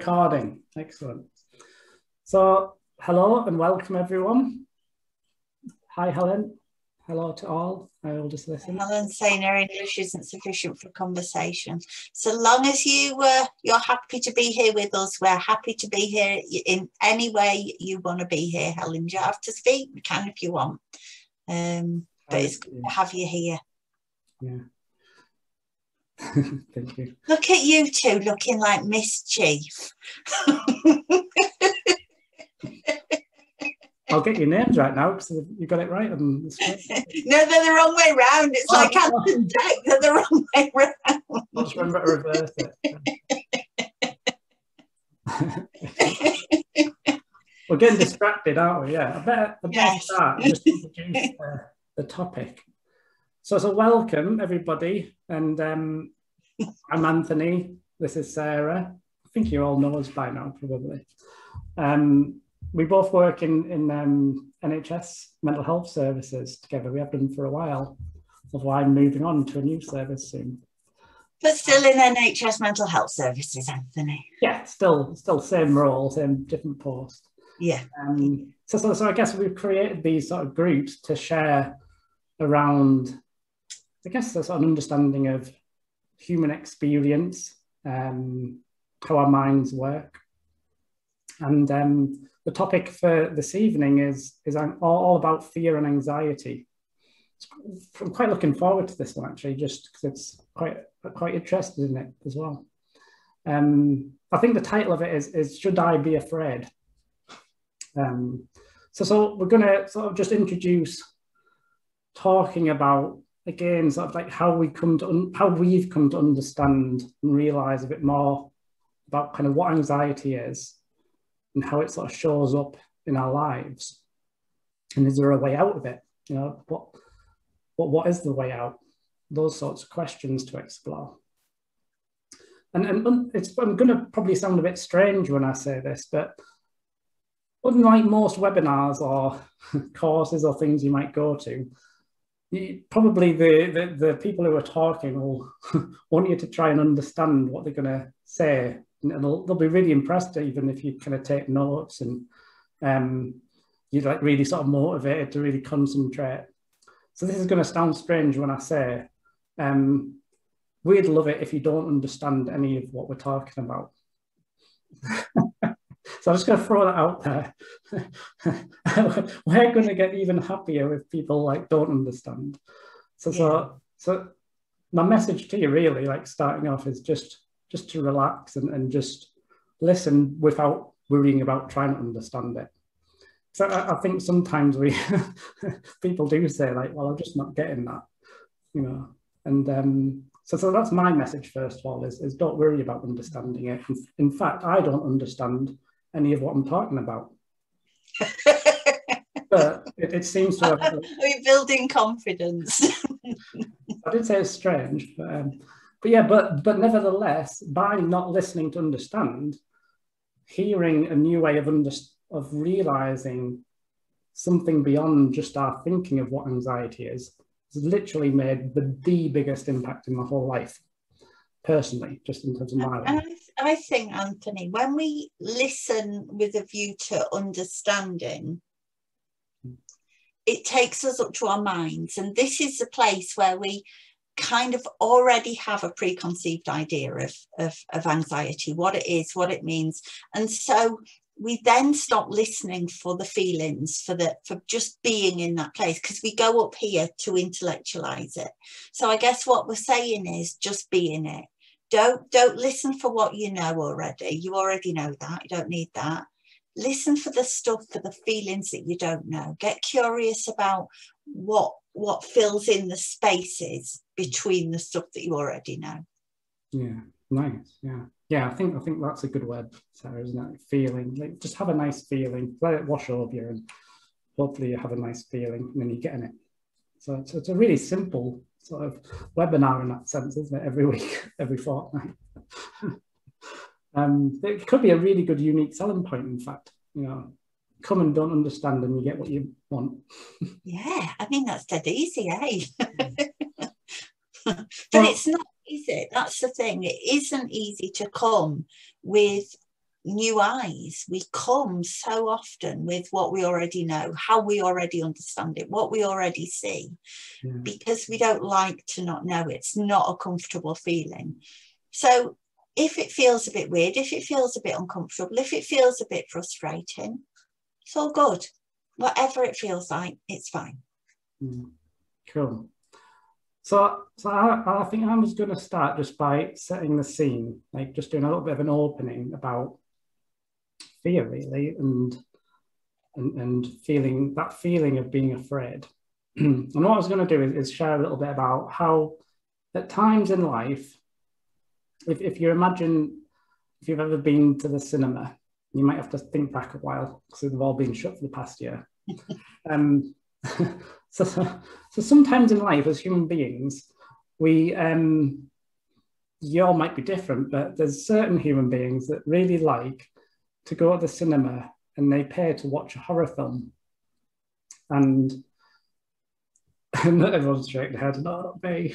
recording. Excellent. So, hello and welcome everyone. Hi, Helen. Hello to all. I will just listen. Helen saying her English isn't sufficient for conversation. So long as you're happy to be here with us, we're happy to be here in any way you want to be here, Helen. You don't have to speak. We can if you want. But it's good to have you here. Yeah. Thank you. Look at you two looking like mischief. I'll get your names right now because you got it right on the script. No, they're the wrong way round. It's like Captain Deck. They're the wrong way round. I'll just remember to reverse it. We're getting distracted, aren't we? Yeah. I better start and just introduce the topic. So welcome everybody, and I'm Anthony. This is Sarah. I think you all know us by now, probably. We both work in NHS mental health services together. We have done for a while. Although I'm moving on to a new service soon. But still in NHS mental health services, Anthony. Yeah, still same role, same different post. Yeah. So I guess we've created these sort of groups to share around, I guess, a sort of understanding of human experience, how our minds work. And the topic for this evening is all about fear and anxiety. I'm quite looking forward to this one, actually, just because it's quite interested in it as well. I think the title of it is Should I Be Afraid? So we're going to sort of just introduce talking about, again, sort of like how we've come to understand and realize a bit more about kind of what anxiety is and how it sort of shows up in our lives. And is there a way out of it? You know, what is the way out? Those sorts of questions to explore. And I'm going to probably sound a bit strange when I say this, but unlike most webinars or courses or things you might go to, probably the people who are talking will want you to try and understand what they're going to say, and they'll be really impressed even if you kind of take notes and you're like really sort of motivated to really concentrate. So this is going to sound strange when I say we'd love it if you don't understand any of what we're talking about. So I'm just going to throw that out there. We're going to get even happier if people like don't understand. So my message to you really, like starting off, is just to relax and just listen without worrying about trying to understand it. So I think sometimes people do say like, well, I'm just not getting that, you know. And so that's my message first of all, is don't worry about understanding it. In fact, I don't understand any of what I'm talking about. But it seems to have... We're building confidence. I did say it's strange, but nevertheless, by not listening to understand, hearing a new way of realizing something beyond just our thinking of what anxiety is, has literally made the biggest impact in my whole life, personally, just in terms of my life. I think, Anthony, when we listen with a view to understanding, it takes us up to our minds. And this is the place where we kind of already have a preconceived idea of anxiety, what it is, what it means. And so we then stop listening for the feelings, for just being in that place, because we go up here to intellectualize it. So I guess what we're saying is just be in it. Don't listen for what you know already. You already know that. You don't need that. Listen for the stuff, for the feelings that you don't know. Get curious about what fills in the spaces between the stuff that you already know. Yeah, nice. Yeah. I think that's a good word, Sarah, isn't it? Feeling, like just have a nice feeling. Let it wash over you, and hopefully you have a nice feeling, and then you're getting it. So it's a really simple sort of webinar in that sense, isn't it? Every week, every fortnight. It could be a really good unique selling point, in fact. You know, come and don't understand and you get what you want. Yeah, I mean, that's dead easy, eh? But it's not, is it? That's the thing. It isn't easy to come with new eyes. We come so often with what we already know, how we already understand it, what we already see, because we don't like to not know. It's not a comfortable feeling. So if it feels a bit weird, if it feels a bit uncomfortable, if it feels a bit frustrating, it's all good. Whatever it feels like, it's fine. Cool. So I think I'm just going to start just by setting the scene, like just doing a little bit of an opening about fear, really, and feeling that feeling of being afraid. And what I was going to do is share a little bit about how at times in life, if you imagine, if you've ever been to the cinema, you might have to think back a while because they've all been shut for the past year. So sometimes in life as human beings, we, you all might be different, but there's certain human beings that really like to go to the cinema and they pay to watch a horror film. And not everyone's shaking their head, no, not me.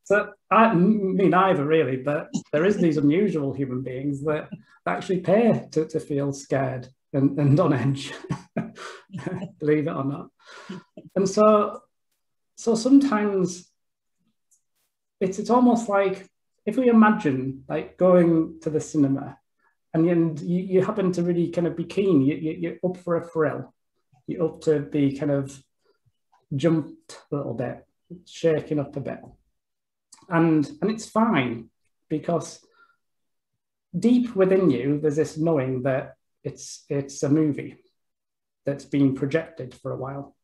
So me neither really, but there is these unusual human beings that actually pay to feel scared and on edge, believe it or not. And so sometimes it's almost like if we imagine like going to the cinema and you happen to really kind of be keen, you're up for a thrill, you're up to be kind of jumped a little bit, shaken up a bit. And it's fine because deep within you, there's this knowing that it's a movie that's been projected for a while.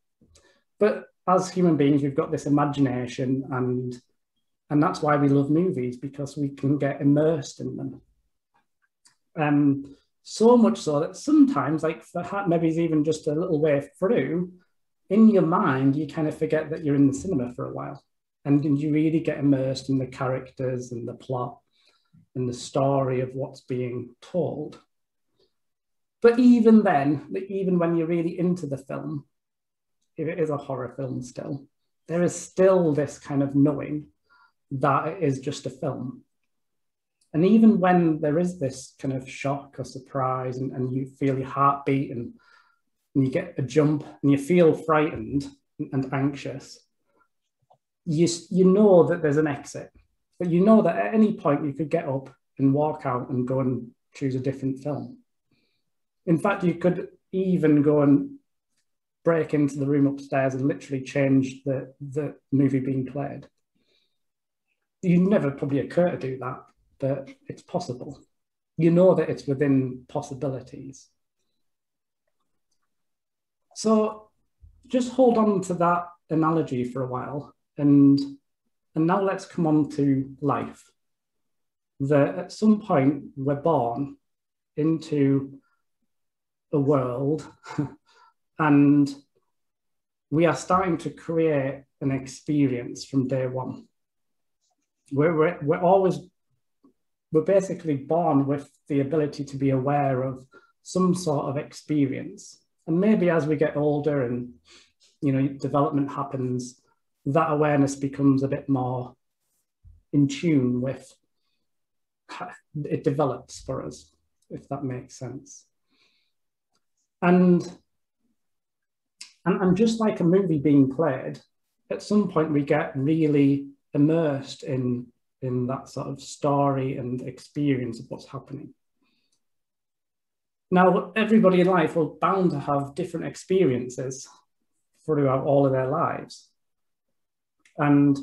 But as human beings, we've got this imagination and that's why we love movies, because we can get immersed in them. So much so that sometimes, like maybe it's even just a little way through, in your mind, you kind of forget that you're in the cinema for a while. And you really get immersed in the characters and the plot and the story of what's being told. But even then, even when you're really into the film, if it is a horror film still, there is still this kind of knowing that it is just a film. And even when there is this kind of shock or surprise and you feel your heart beat and you get a jump and you feel frightened and anxious, you know that there's an exit, but you know that at any point you could get up and walk out and go and choose a different film. In fact, you could even go and break into the room upstairs and literally change the movie being played. You never probably occur to do that, but it's possible. You know that it's within possibilities. So just hold on to that analogy for a while. And now let's come on to life. That at some point we're born into a world and we are starting to create an experience from day one. We're basically born with the ability to be aware of some sort of experience. And maybe as we get older and development happens, that awareness becomes a bit more in tune with, it develops for us, if that makes sense. And just like a movie being played, at some point we get really immersed in that sort of story and experience of what's happening. Now, everybody in life will bound to have different experiences throughout all of their lives. And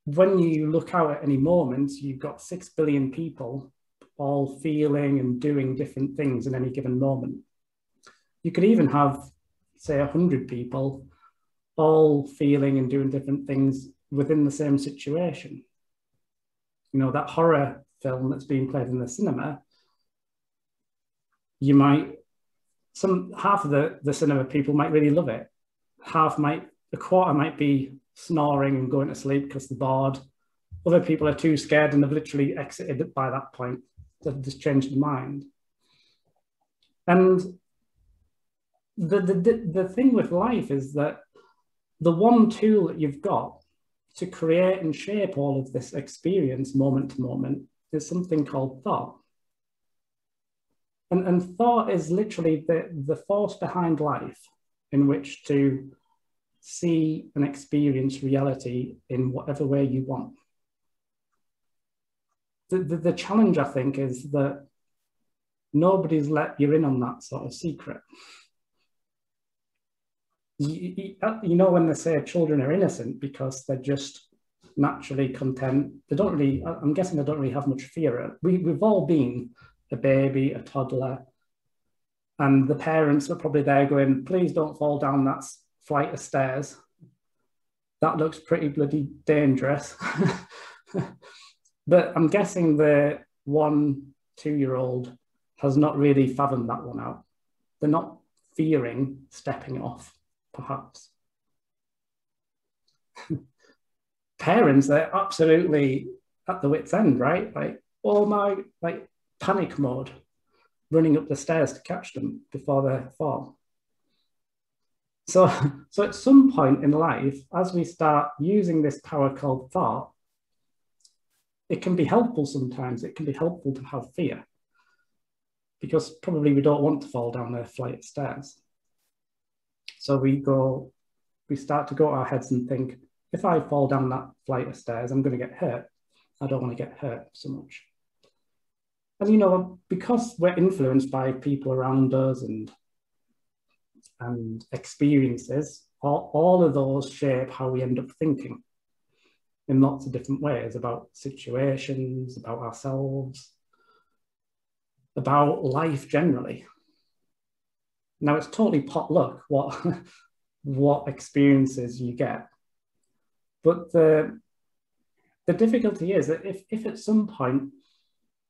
when you look out at any moment, you've got 6 billion people all feeling and doing different things in any given moment. You could even have, say, 100 people all feeling and doing different things within the same situation. That horror film that's being played in the cinema, half of the cinema people might really love it. A quarter might be snoring and going to sleep because they're bored. Other people are too scared and they've literally exited by that point. They've just changed their mind. And the thing with life is that the one tool that you've got to create and shape all of this experience moment to moment is something called thought. And thought is literally the force behind life in which to see and experience reality in whatever way you want. The challenge, I think, is that nobody's let you in on that sort of secret. You know, when they say children are innocent because they're just naturally content, they don't really, I'm guessing they don't really have much fear. We've all been a baby, a toddler, and the parents were probably there going, please don't fall down that flight of stairs. That looks pretty bloody dangerous. But I'm guessing the 1-2-year-old has not really fathomed that one out. They're not fearing stepping off, perhaps. Parents, they're absolutely at the wit's end, right? Like, oh my, like panic mode, running up the stairs to catch them before they fall. So at some point in life, as we start using this power called thought, it can be helpful sometimes. It can be helpful to have fear because probably we don't want to fall down a flight of stairs. So we start to go to our heads and think, if I fall down that flight of stairs, I'm going to get hurt. I don't want to get hurt so much. And, you know, because we're influenced by people around us and experiences, all of those shape how we end up thinking in lots of different ways about situations, about ourselves, about life generally. Now, it's totally potluck what experiences you get. But the difficulty is that if at some point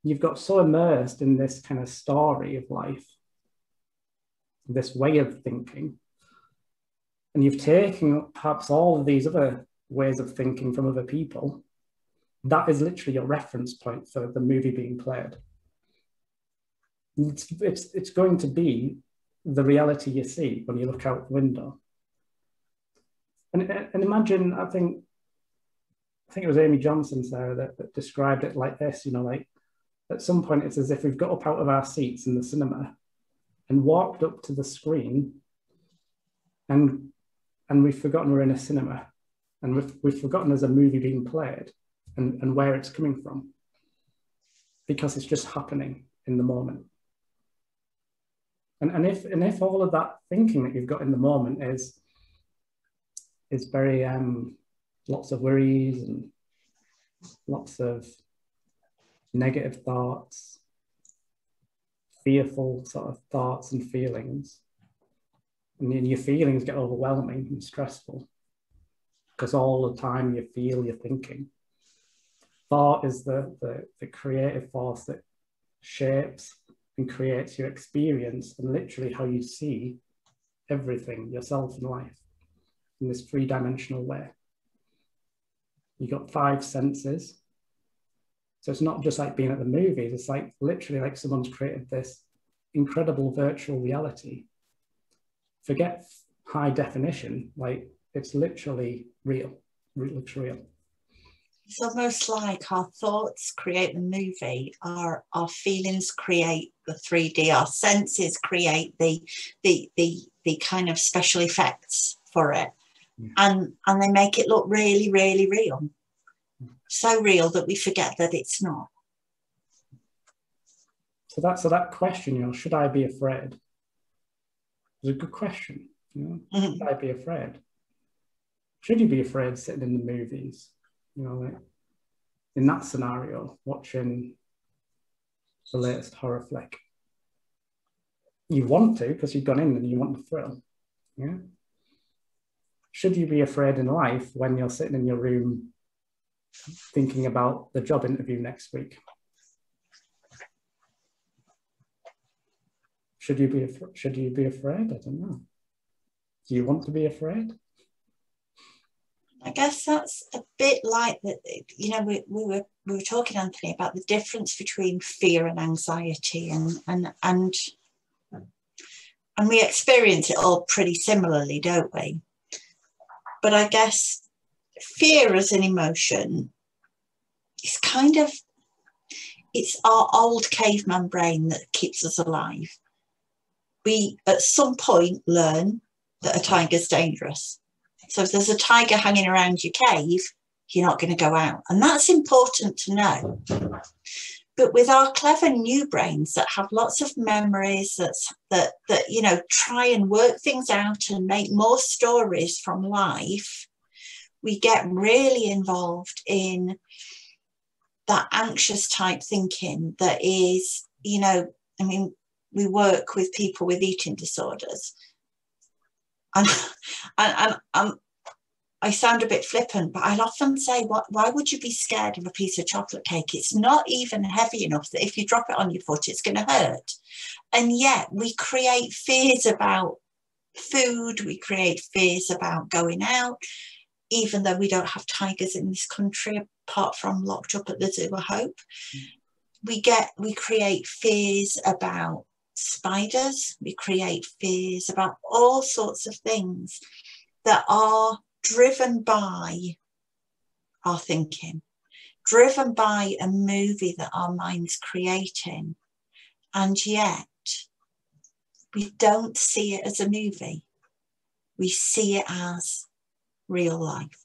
you've got so immersed in this kind of story of life, this way of thinking, and you've taken perhaps all of these other ways of thinking from other people, that is literally your reference point for the movie being played. It's going to be the reality you see when you look out the window. And imagine, I think it was Amy Johnson, Sarah, that described it like this, you know, like at some point it's as if we've got up out of our seats in the cinema and walked up to the screen and we've forgotten we're in a cinema and we've forgotten there's a movie being played and where it's coming from because it's just happening in the moment. And if all of that thinking that you've got in the moment is very lots of worries and lots of negative thoughts, fearful sort of thoughts and feelings, and then your feelings get overwhelming and stressful because all the time you feel you're thinking. Thought is the creative force that shapes and creates your experience and literally how you see everything, yourself and life, in this three-dimensional way. You got 5 senses. So it's not just like being at the movies, it's like literally like someone's created this incredible virtual reality. Forget high definition, like it's literally real. It looks real. It's almost like our thoughts create the movie, our feelings create the 3D, our senses create the kind of special effects for it. Yeah. And they make it look really, really real. So real that we forget that it's not. So that question, you know, should I be afraid? It's a good question. You know, mm-hmm. Should I be afraid? Should you be afraid sitting in the movies? You know, like in that scenario, watching the latest horror flick. You want to because you've gone in and you want the thrill. Yeah. Should you be afraid in life when you're sitting in your room thinking about the job interview next week? Should you be afraid? I don't know. Do you want to be afraid? I guess that's a bit like that. You know, we were talking, Anthony, about the difference between fear and anxiety, and we experience it all pretty similarly, don't we? But I guess fear as an emotion is kind of, It's our old caveman brain that keeps us alive. We, at some point, learn that a tiger's dangerous. So if there's a tiger hanging around your cave, you're not going to go out. And that's important to know. But with our clever new brains that have lots of memories, that you know, try and work things out and make more stories from life, we get really involved in that anxious type thinking that is, you know, I mean, we work with people with eating disorders. And I sound a bit flippant, but I'll often say, why would you be scared of a piece of chocolate cake? It's not even heavy enough that if you drop it on your foot, it's going to hurt. And yet we create fears about food. We create fears about going out, even though we don't have tigers in this country, apart from locked up at the zoo, I hope. We create fears about spiders. We create fears about all sorts of things that are driven by our thinking, driven by a movie that our mind's creating. And yet we don't see it as a movie. We see it as real life.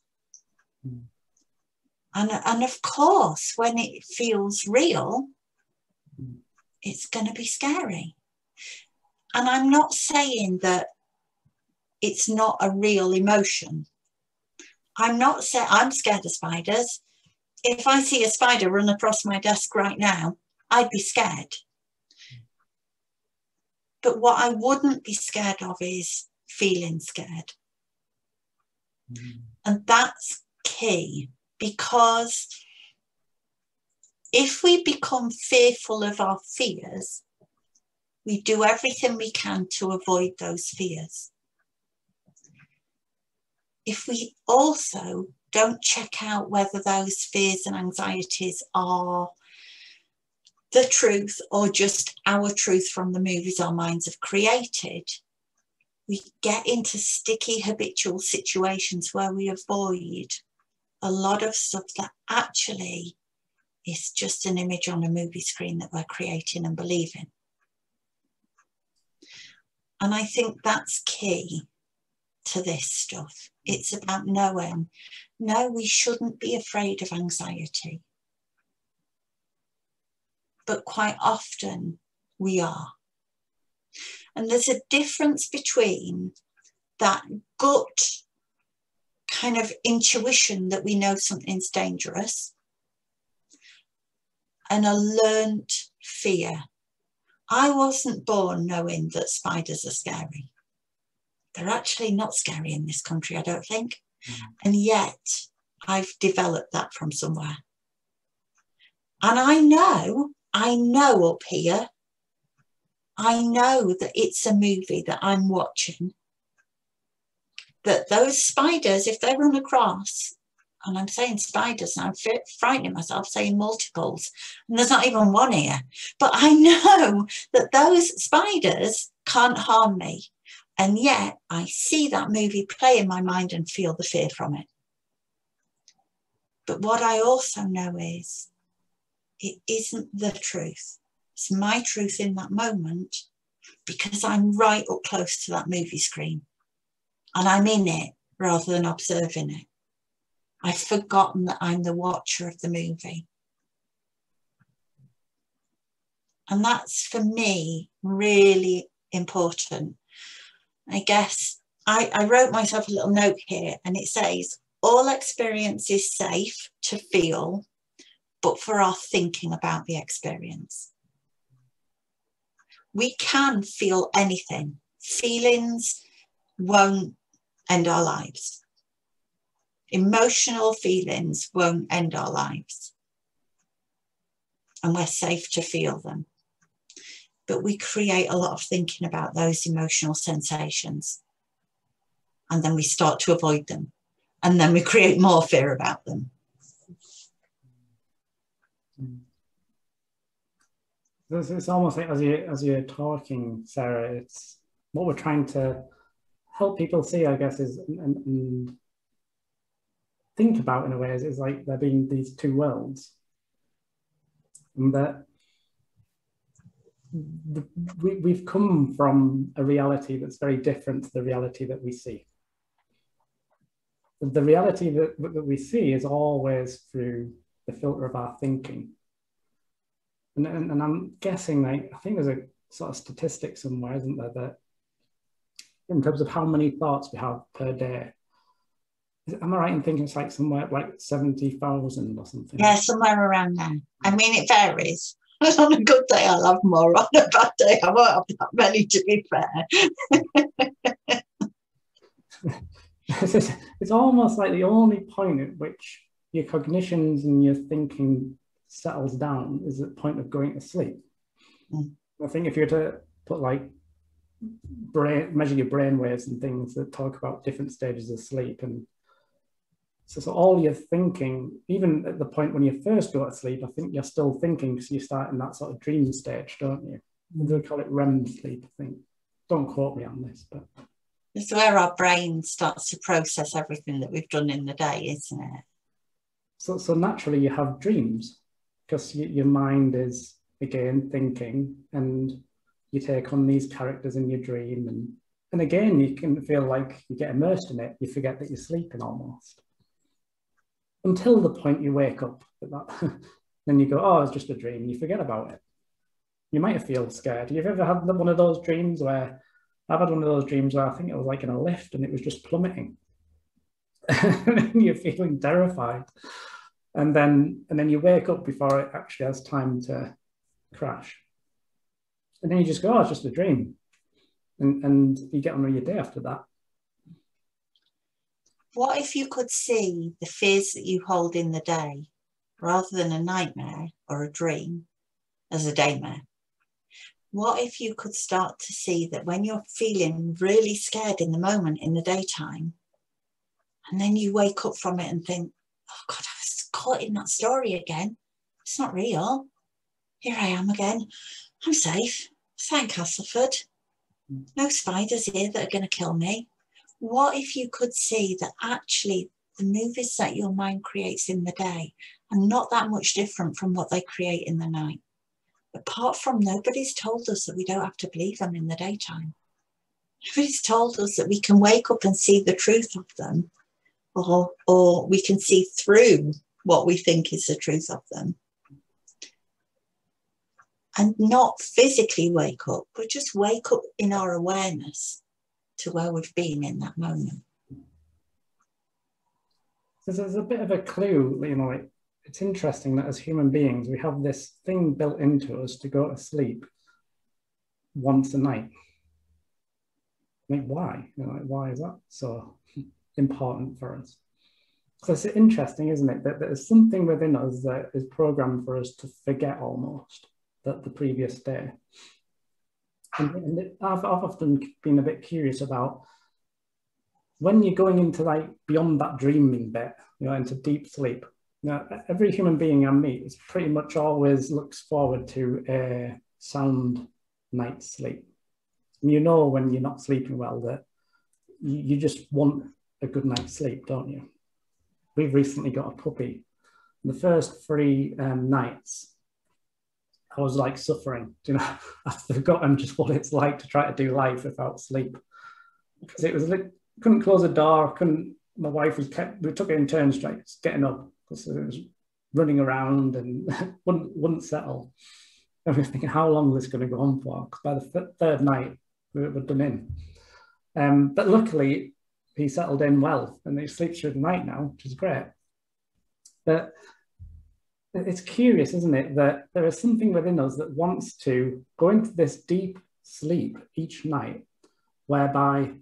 And of course, when it feels real, it's going to be scary. And I'm not saying that it's not a real emotion. I'm not saying I'm scared of spiders. If I see a spider run across my desk right now, I'd be scared. But what I wouldn't be scared of is feeling scared. And that's key, because if we become fearful of our fears, we do everything we can to avoid those fears. If we also don't check out whether those fears and anxieties are the truth or just our truth from the movies our minds have created, we get into sticky habitual situations where we avoid a lot of stuff that actually is just an image on a movie screen that we're creating and believing. And I think that's key to this stuff. It's about knowing, no, we shouldn't be afraid of anxiety. But quite often we are. And there's a difference between that gut kind of intuition that we know something's dangerous and a learned fear. I wasn't born knowing that spiders are scary. They're actually not scary in this country, I don't think. And yet I've developed that from somewhere. And I know up here, I know that it's a movie that I'm watching, that those spiders, if they run across, and I'm saying spiders, and I'm frightening myself saying multiples, and there's not even one here, but I know that those spiders can't harm me. And yet I see that movie play in my mind and feel the fear from it. But what I also know is it isn't the truth. It's my truth in that moment because I'm right up close to that movie screen and I'm in it rather than observing it. I've forgotten that I'm the watcher of the movie. And that's, for me, really important. I guess I wrote myself a little note here and it says, all experience is safe to feel, but for our thinking about the experience. We can feel anything. Feelings won't end our lives. Emotional feelings won't end our lives. And we're safe to feel them. But we create a lot of thinking about those emotional sensations. And then we start to avoid them. And then we create more fear about them. It's almost like as you're talking, Sarah, it's what we're trying to help people see, I guess, is and think about in a way is like there being these two worlds. and that we've come from a reality that's very different to the reality that we see. The reality that we see is always through the filter of our thinking. And I'm guessing, like, I think there's a sort of statistic somewhere, isn't there, that in terms of how many thoughts we have per day, am I right in thinking it's like somewhere like 70,000 or something? Yeah, somewhere around there. I mean, it varies. On a good day, I'll have more. On a bad day, I won't have that many, to be fair. It's almost like the only point at which your cognitions and your thinking settles down is at the point of going to sleep. I think if you were to put like measure your brain waves and things that talk about different stages of sleep, and so all your thinking, even at the point when you first go to sleep, I think you're still thinking because you start in that sort of dream stage, don't you? They call it REM sleep, I think. Don't quote me on this, but it's where our brain starts to process everything that we've done in the day, isn't it? So naturally you have dreams because your mind is, again, thinking, and you take on these characters in your dream, and again, you can feel like you get immersed in it. You forget that you're sleeping almost. Until the point you wake up at that. Then you go, oh, it's just a dream. You forget about it. You might feel scared. You've ever had one of those dreams where, I've had one of those dreams where I think it was like in a lift and it was just plummeting. And you're feeling terrified. And then you wake up before it actually has time to crash. And then you just go, oh, it's just a dream. And you get on with your day after that. What if you could see the fears that you hold in the day, rather than a nightmare or a dream, as a daymare? What if you could start to see that when you're feeling really scared in the moment in the daytime, and then you wake up from it and think, oh God, I was caught in that story again. It's not real. Here I am again. I'm safe. Thank Castleford. No spiders here that are going to kill me. What if you could see that actually the movies that your mind creates in the day are not that much different from what they create in the night? Apart from, nobody's told us that we don't have to believe them in the daytime. Nobody's told us that we can wake up and see the truth of them, or we can see through what we think is the truth of them. And not physically wake up, but just wake up in our awareness to where we've been in that moment. So there's a bit of a clue, you know, it's interesting that as human beings, we have this thing built into us to go to sleep once a night. Like, why? You know, like, why is that so important for us? So it's interesting, isn't it, that there's something within us that is programmed for us to forget almost that the previous day. And I've often been a bit curious about when you're going into like beyond that dreaming bit, you know, into deep sleep. Now, every human being I meet is pretty much always looks forward to a sound night's sleep. And you know when you're not sleeping well that you just want a good night's sleep, don't you? We've recently got a puppy. The first 3 nights, I was like suffering, you know. I've forgotten just what it's like to try to do life without sleep. Because it was like, couldn't close the door, my wife we took it in turns, like getting up, because it was running around and wouldn't settle. And we were thinking, how long is this going to go on for? Because by the 3rd night, we were done in. But luckily, he settled in well, and he sleeps through the night now, which is great. But it's curious, isn't it, that there is something within us that wants to go into this deep sleep each night, whereby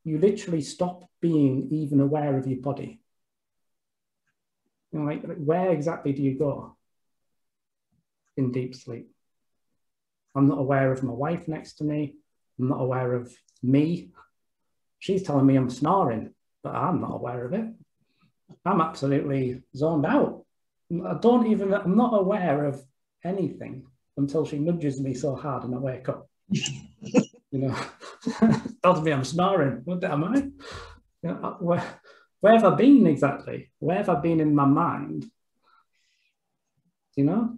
you literally stop being even aware of your body. You know, like where exactly do you go in deep sleep? I'm not aware of my wife next to me. I'm not aware of me. She's telling me I'm snoring, but I'm not aware of it. I'm absolutely zoned out. I'm not aware of anything until she nudges me so hard and I wake up. You know, tells me I'm snoring. What am I? You know, where have I been exactly? Where have I been in my mind? You know?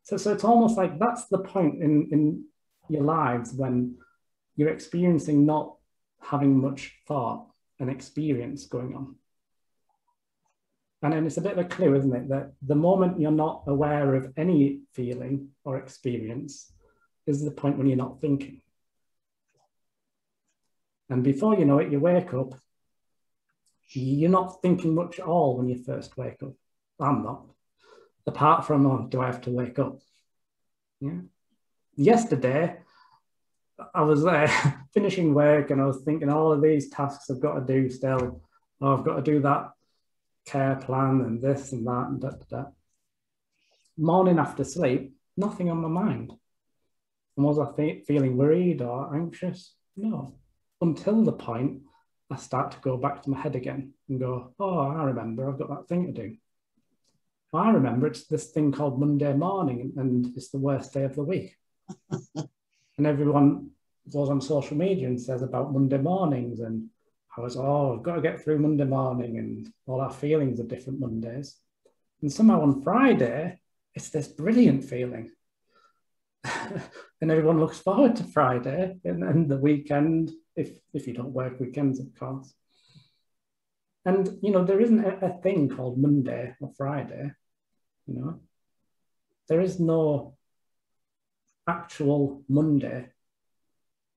So it's almost like that's the point in your lives when you're experiencing not having much thought and experience going on. And then it's a bit of a clue, isn't it? That the moment you're not aware of any feeling or experience is the point when you're not thinking. And before you know it, you wake up. You're not thinking much at all when you first wake up. I'm not. Apart from, oh, do I have to wake up? Yeah. Yesterday, I was finishing work and I was thinking all of these tasks I've got to do still. Oh, I've got to do that care plan and this and that and da. Morning after sleep, nothing on my mind. And was I feeling worried or anxious? No. Until the point I start to go back to my head again and go, oh, I remember I've got that thing to do. I remember it's this thing called Monday morning and it's the worst day of the week. And everyone goes on social media and says about Monday mornings and how it's, oh, I've got to get through Monday morning and all our feelings are different Mondays. And somehow on Friday, it's this brilliant feeling. And everyone looks forward to Friday and the weekend, if you don't work weekends, of course. And, you know, there isn't a thing called Monday or Friday, you know. There is no actual Monday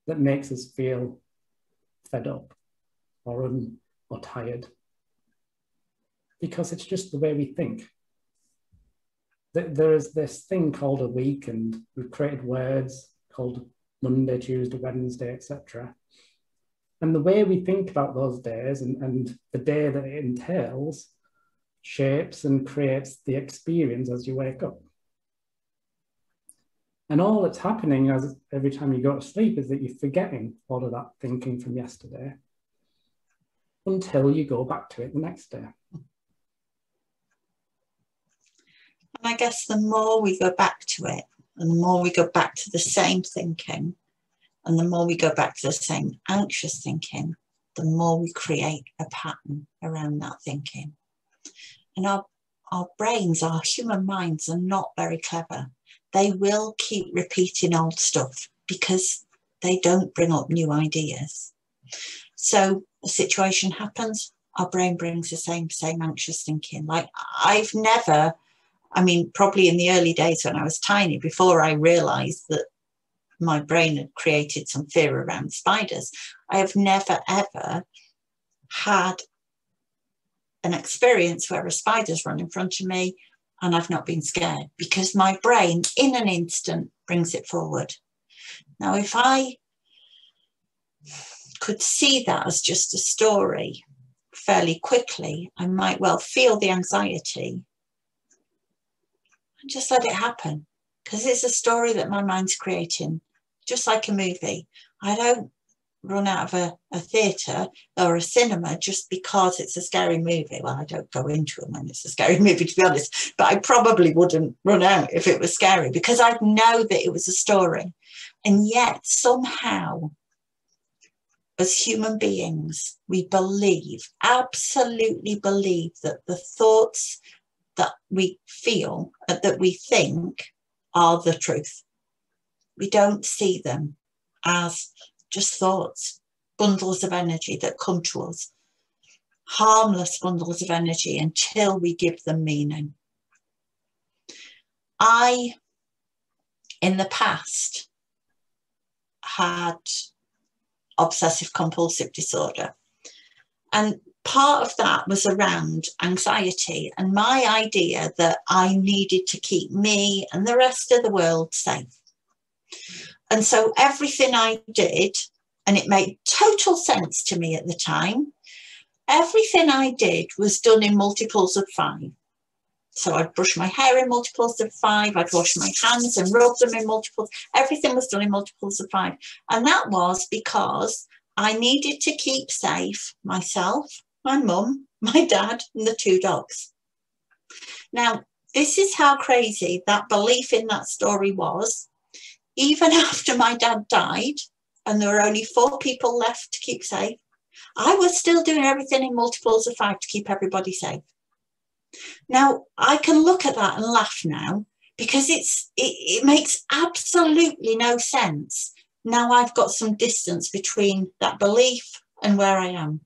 that makes us feel fed up or tired, because it's just the way we think. There is this thing called a week, and we've created words called Monday, Tuesday, Wednesday, etc. And the way we think about those days and the day that it entails shapes and creates the experience as you wake up. And all that's happening as every time you go to sleep is that you're forgetting all of that thinking from yesterday until you go back to it the next day. And I guess the more we go back to it, and the more we go back to the same thinking, and the more we go back to the same anxious thinking, the more we create a pattern around that thinking. And our brains, our human minds are not very clever. They will keep repeating old stuff because they don't bring up new ideas. So a situation happens, our brain brings the same anxious thinking. Like I've never, I mean, probably in the early days when I was tiny, before I realized that my brain had created some fear around spiders, I have never, ever had an experience where a spider's run in front of me and I've not been scared, because my brain in an instant brings it forward. Now, if I could see that as just a story fairly quickly, I might well feel the anxiety and just let it happen, because it's a story that my mind's creating, just like a movie. I don't run out of a theatre or a cinema just because it's a scary movie. Well, I don't go into it when it's a scary movie, to be honest, but I probably wouldn't run out if it was scary, because I know that it was a story. And yet somehow, as human beings, we believe, absolutely believe, that the thoughts that we feel, that we think, are the truth. We don't see them as just thoughts, bundles of energy that come to us, harmless bundles of energy, until we give them meaning. I, in the past, had obsessive compulsive disorder, and part of that was around anxiety and my idea that I needed to keep me and the rest of the world safe. And so everything I did, and it made total sense to me at the time, everything I did was done in multiples of 5. So I'd brush my hair in multiples of 5, I'd wash my hands and rub them in multiples. Everything was done in multiples of 5. And that was because I needed to keep safe myself, my mum, my dad, and the 2 dogs. Now, this is how crazy that belief in that story was. Even after my dad died and there were only 4 people left to keep safe, I was still doing everything in multiples of 5 to keep everybody safe. Now, I can look at that and laugh now, because it makes absolutely no sense. Now I've got some distance between that belief and where I am.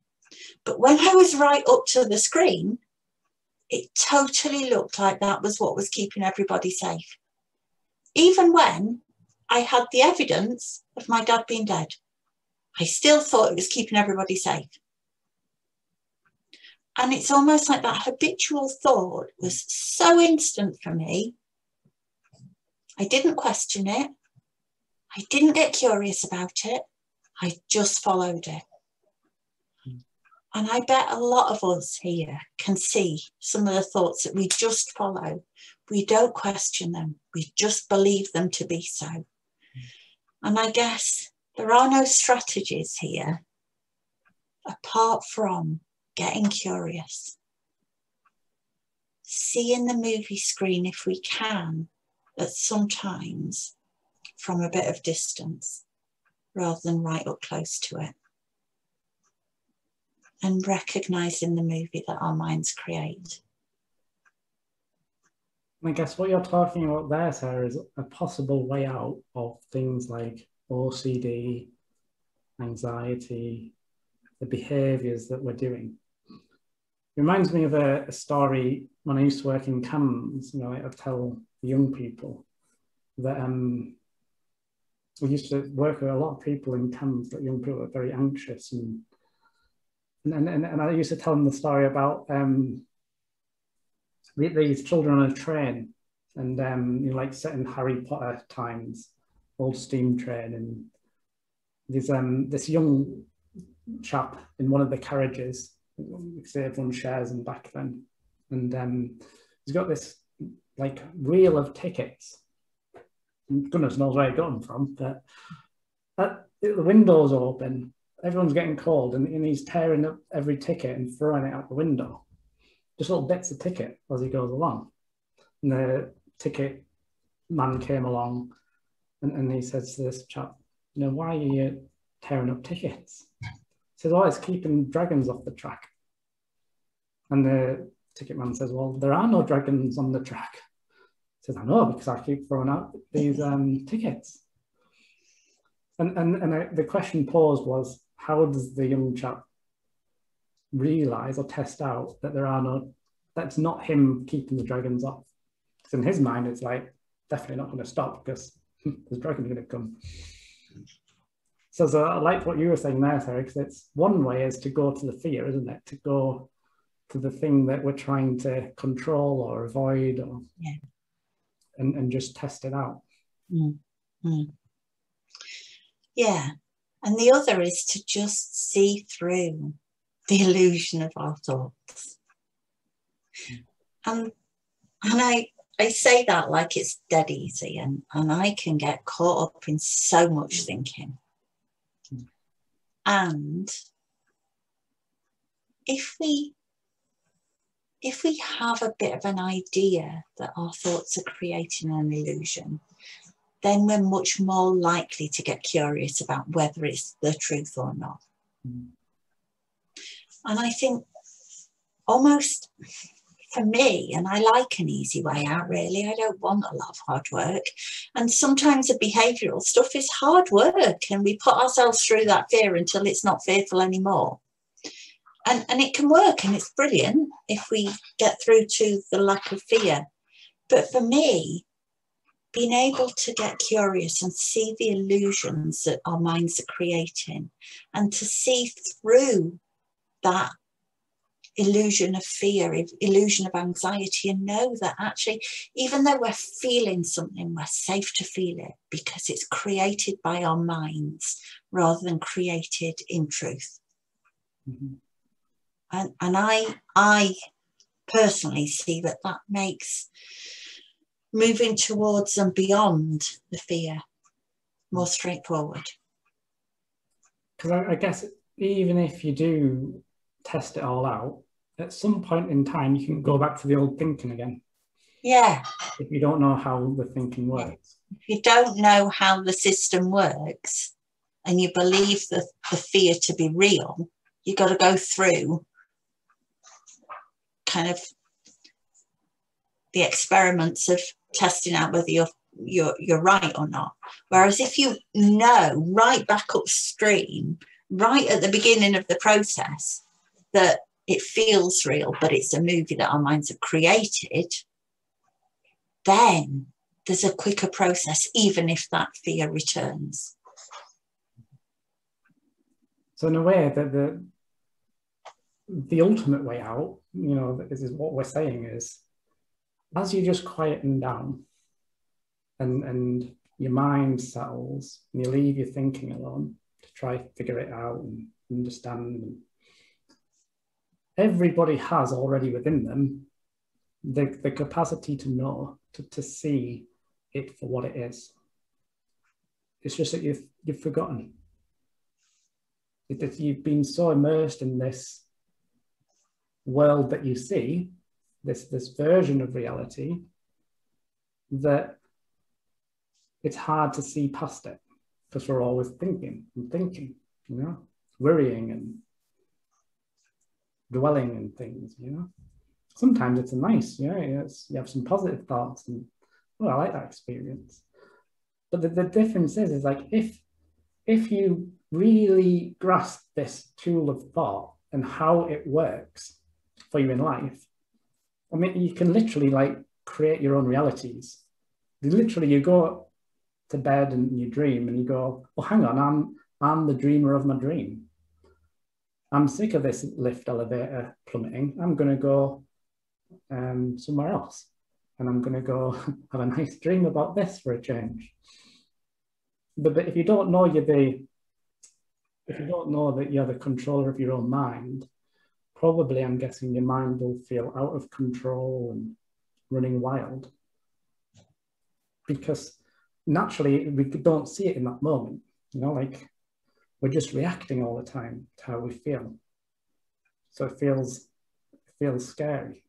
But when I was right up to the screen, it totally looked like that was what was keeping everybody safe. Even when I had the evidence of my dad being dead, I still thought it was keeping everybody safe. And it's almost like that habitual thought was so instant for me. I didn't question it. I didn't get curious about it. I just followed it. And I bet a lot of us here can see some of the thoughts that we just follow. We don't question them. We just believe them to be so. And I guess there are no strategies here apart from getting curious. Seeing the movie screen, if we can, at sometimes from a bit of distance rather than right up close to it. And recognising the movie that our minds create. I guess what you're talking about there, Sarah, is a possible way out of things like OCD, anxiety, the behaviours that we're doing. It reminds me of a story when I used to work in camps. You know, I tell young people that we used to work with a lot of people in camps, that young people are very anxious, and I used to tell them the story about these children on a train, and you know, like set in Harry Potter times, old steam train, and there's this young chap in one of the carriages, because everyone shares them back then, and he's got this like reel of tickets. Goodness knows where he got them from, but the window's open. Everyone's getting cold, and he's tearing up every ticket and throwing it out the window. Just little bits of ticket as he goes along. And the ticket man came along, and he says to this chap, you know, why are you tearing up tickets? He says, oh, it's keeping dragons off the track. And the ticket man says, well, there are no dragons on the track. He says, I know, because I keep throwing out these tickets. And the question posed was, how does the young chap realise or test out that that's not him keeping the dragons off? Because in his mind, it's like, definitely not going to stop because there's dragons going to come. So I like what you were saying there, Sarah, because it's one way is to go to the fear, isn't it? To go to the thing that we're trying to control or avoid, or and just test it out. Mm-hmm. Yeah. And the other is to just see through the illusion of our thoughts. And I say that like it's dead easy, and I can get caught up in so much thinking. And if we have a bit of an idea that our thoughts are creating an illusion, then we're much more likely to get curious about whether it's the truth or not. And I think almost for me, and I like an easy way out really, I don't want a lot of hard work. And sometimes the behavioural stuff is hard work, and we put ourselves through that fear until it's not fearful anymore. And it can work, and it's brilliant if we get through to the lack of fear. But for me, being able to get curious and see the illusions that our minds are creating, and to see through that illusion of fear, illusion of anxiety, and know that actually, even though we're feeling something, we're safe to feel it because it's created by our minds rather than created in truth. Mm-hmm. And I personally see that makes moving towards and beyond the fear more straightforward. Because I guess even if you do test it all out, at some point in time you can go back to the old thinking again. Yeah. If you don't know how the thinking works. If you don't know how the system works and you believe the fear to be real, you've got to go through kind of the experiments of testing out whether you're right or not. Whereas if you know right back upstream, right at the beginning of the process, that it feels real, but it's a movie that our minds have created, then there's a quicker process, even if that fear returns. So in a way, the ultimate way out, you know, this is what we're saying is, as you just quieten down and your mind settles and you leave your thinking alone to try to figure it out and understand, everybody has already within them the capacity to know, to see it for what it is. It's just that you've forgotten. That you've been so immersed in this world that you see, this version of reality, that it's hard to see past it because we're always thinking and thinking, you know, worrying and dwelling in things, you know. Sometimes it's nice, you know, you have some positive thoughts and, oh, I like that experience. But the difference is like, if you really grasp this tool of thought and how it works for you in life, I mean, you can literally like create your own realities. You go to bed and you dream and you go, oh, hang on, I'm the dreamer of my dream. I'm sick of this lift elevator plummeting. I'm going to go somewhere else. And I'm going to go have a nice dream about this for a change. But if you don't know that you're the controller of your own mind, probably I'm guessing your mind will feel out of control and running wild. Because naturally, we don't see it in that moment. You know, like we're just reacting all the time to how we feel. So it feels scary.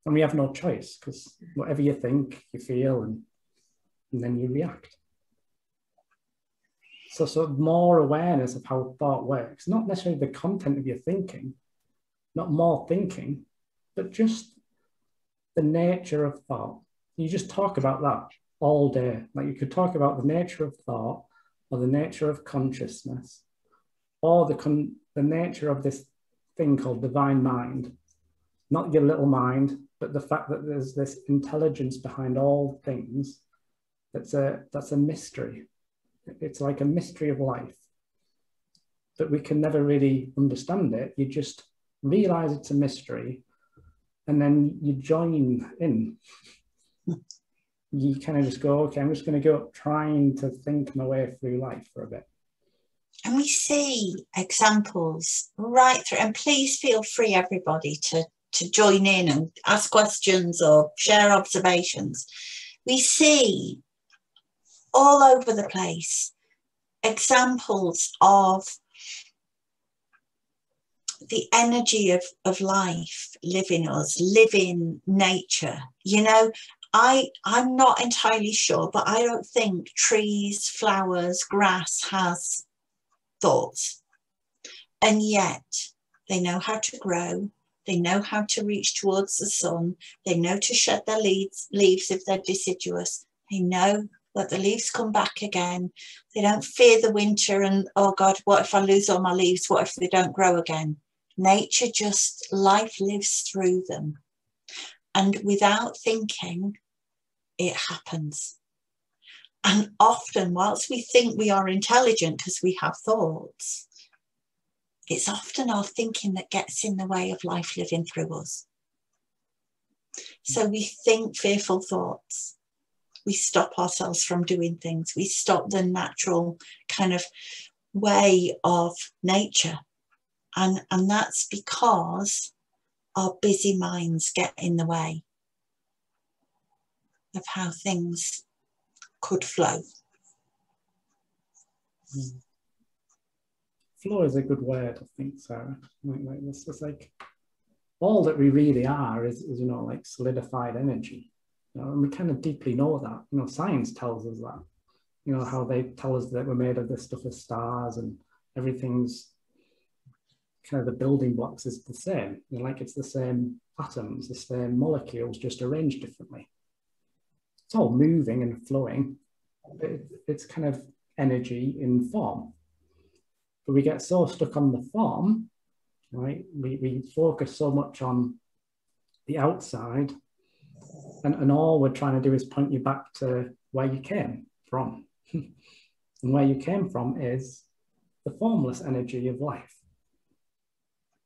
And we have no choice because whatever you think, you feel, and then you react. So more awareness of how thought works, not necessarily the content of your thinking, not more thinking, but just the nature of thought. You just talk about that all day. Like you could talk about the nature of thought or the nature of consciousness or the nature of this thing called divine mind. Not your little mind, but the fact that there's this intelligence behind all things that's a mystery. It's like a mystery of life. But we can never really understand it. You just realize it's a mystery and then you join in. You kind of just go, okay, I'm just going to go trying to think my way through life for a bit. And we see examples right through, and please feel free, everybody, to join in and ask questions or share observations. We see all over the place examples of the energy of life living us, living nature. You know, I'm not entirely sure, but I don't think trees, flowers, grass has thoughts. And yet they know how to grow. They know how to reach towards the sun. They know to shed their leaves if they're deciduous. They know that the leaves come back again. They don't fear the winter and, oh God, what if I lose all my leaves? What if they don't grow again? Nature just, life lives through them. And without thinking, it happens. And often, whilst we think we are intelligent because we have thoughts, it's often our thinking that gets in the way of life living through us. So we think fearful thoughts. We stop ourselves from doing things. We stop the natural kind of way of nature. And that's because our busy minds get in the way of how things could flow. Flow is a good word, I think, Sarah. Like this is like all that we really are is you know, like solidified energy. You know, and we kind of deeply know that. You know, science tells us that. You know, how they tell us that we're made of this stuff as stars and everything's kind of the building blocks is the same. You know, like it's the same atoms, the same molecules, just arranged differently. it's all moving and flowing. It's kind of energy in form. But we get so stuck on the form, right? We focus so much on the outside, and all we're trying to do is point you back to where you came from. And where you came from is the formless energy of life.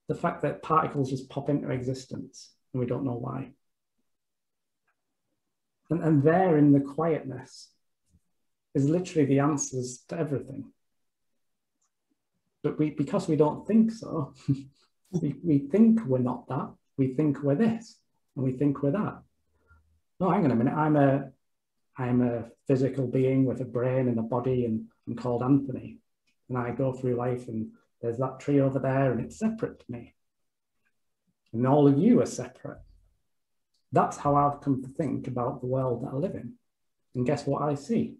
The fact that particles just pop into existence and we don't know why. And there in the quietness is literally the answers to everything. But because we don't think so, we think we're not that. We think we're this, and we think we're that. No, hang on a minute. I'm a physical being with a brain and a body, and I'm called Anthony. And I go through life, and there's that tree over there, and it's separate to me. And all of you are separate. That's how I've come to think about the world that I live in. And guess what I see?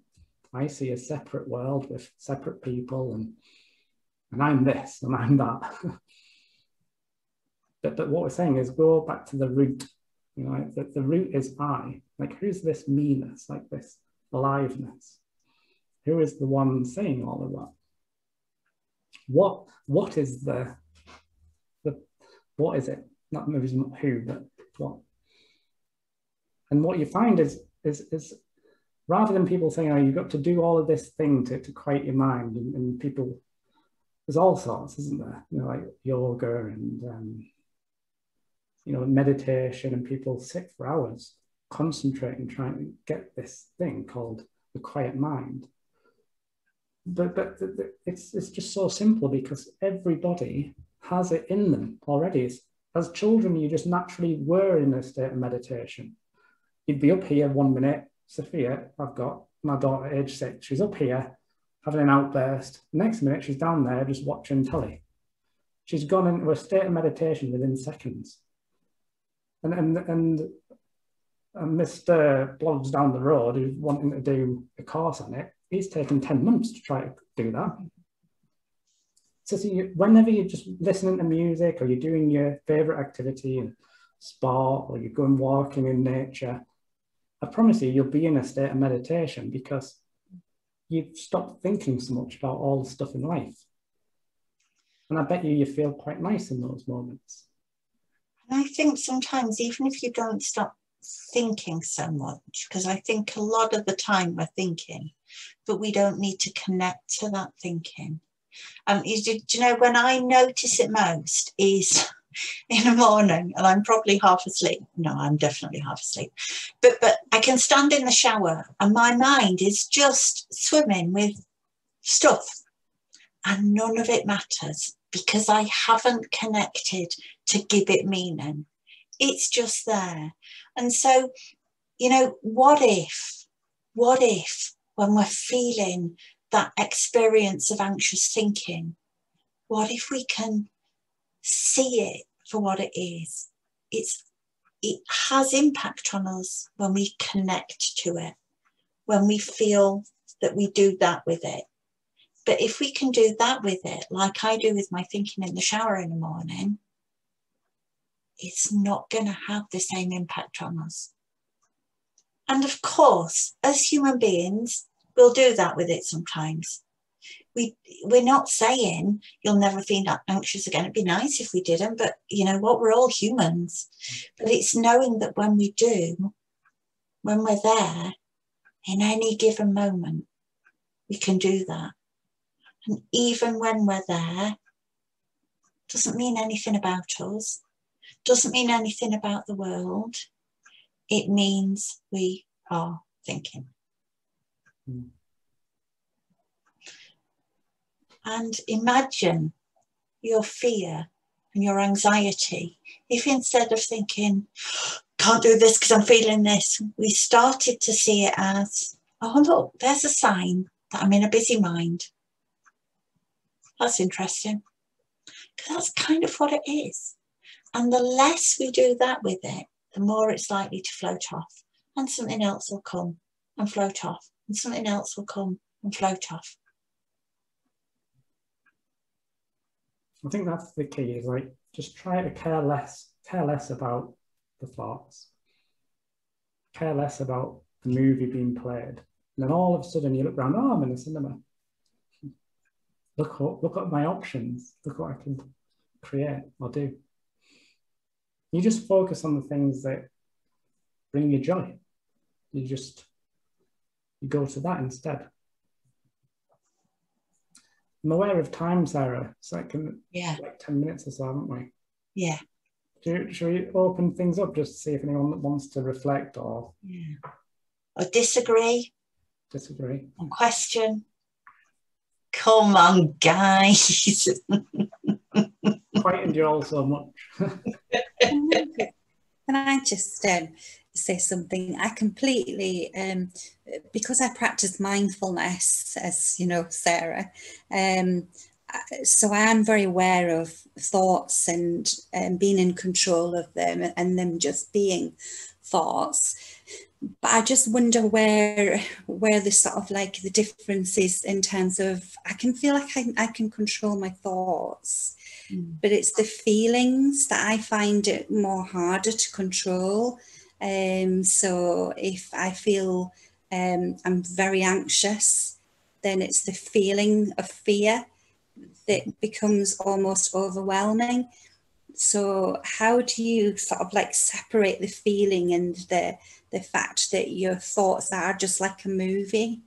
I see a separate world with separate people, and I'm this, and I'm that. But what we're saying is go back to the root. You know, the root is I. Like, who's this me-ness, like this aliveness? Who is the one saying all of that? What is what is it? Not maybe not who, but what. And what you find is rather than people saying, oh, you've got to do all of this thing to quiet your mind, and people, there's all sorts, isn't there? You know, like yoga and you know, meditation, and people sit for hours concentrating, trying to get this thing called the quiet mind. But it's just so simple, because everybody has it in them already. As children, you just naturally were in a state of meditation. You'd be up here 1 minute. Sophia, I've got my daughter, age 6. She's up here having an outburst. Next minute, she's down there just watching telly. She's gone into a state of meditation within seconds. And Mr. Blobs down the road, who's wanting to do a course on it, he's taken 10 months to try to do that. So whenever you're just listening to music, or you're doing your favorite activity, sport, or you're going walking in nature, I promise you'll be in a state of meditation, because you've stopped thinking so much about all the stuff in life. And I bet you feel quite nice in those moments. I think sometimes, even if you don't stop thinking so much, because I think a lot of the time we're thinking, but we don't need to connect to that thinking. You know, when I notice it most is in the morning, and I'm probably half asleep. No, I'm definitely half asleep. But I can stand in the shower, and my mind is just swimming with stuff, and none of it matters, because I haven't connected to give it meaning. It's just there. And so, you know, what if when we're feeling that experience of anxious thinking, what if we can see it for what it is? It has impact on us when we connect to it, when we feel that we do that with it. But if we can do that with it, like I do with my thinking in the shower in the morning, it's not going to have the same impact on us. And of course, as human beings, we'll do that with it sometimes. We're not saying you'll never feel anxious again. It'd be nice if we didn't, but you know what? We're all humans. But it's knowing that when we do, when we're there, in any given moment, we can do that. And even when we're there, doesn't mean anything about us, doesn't mean anything about the world. It means we are thinking. Mm. And imagine your fear and your anxiety. If instead of thinking, can't do this because I'm feeling this, we started to see it as, oh, look, there's a sign that I'm in a busy mind. That's interesting. Because that's kind of what it is. And the less we do that with it, the more it's likely to float off. And something else will come and float off. And something else will come and float off. I think that's the key, is like, just try to care less about the thoughts. Care less about the movie being played. And then all of a sudden you look around, oh, I'm in the cinema. Look at my options. Look what I can create or do. You just focus on the things that bring you joy. You go to that instead. I'm aware of time, Sarah. It's like 10 minutes or so, haven't we? Yeah. Should we open things up just to see if anyone wants to reflect or disagree? Disagree. Or question? Come on, guys. Quite endure so much. Can I just say something? I completely, because I practice mindfulness, as you know, Sarah, so I am very aware of thoughts and being in control of them and them just being thoughts. But I just wonder where the sort of like the difference is in terms of, I can feel like I can control my thoughts, but it's the feelings that I find it more harder to control. So if I feel I'm very anxious, then it's the feeling of fear that becomes almost overwhelming. So how do you sort of like separate the feeling and the fact that your thoughts are just like a movie,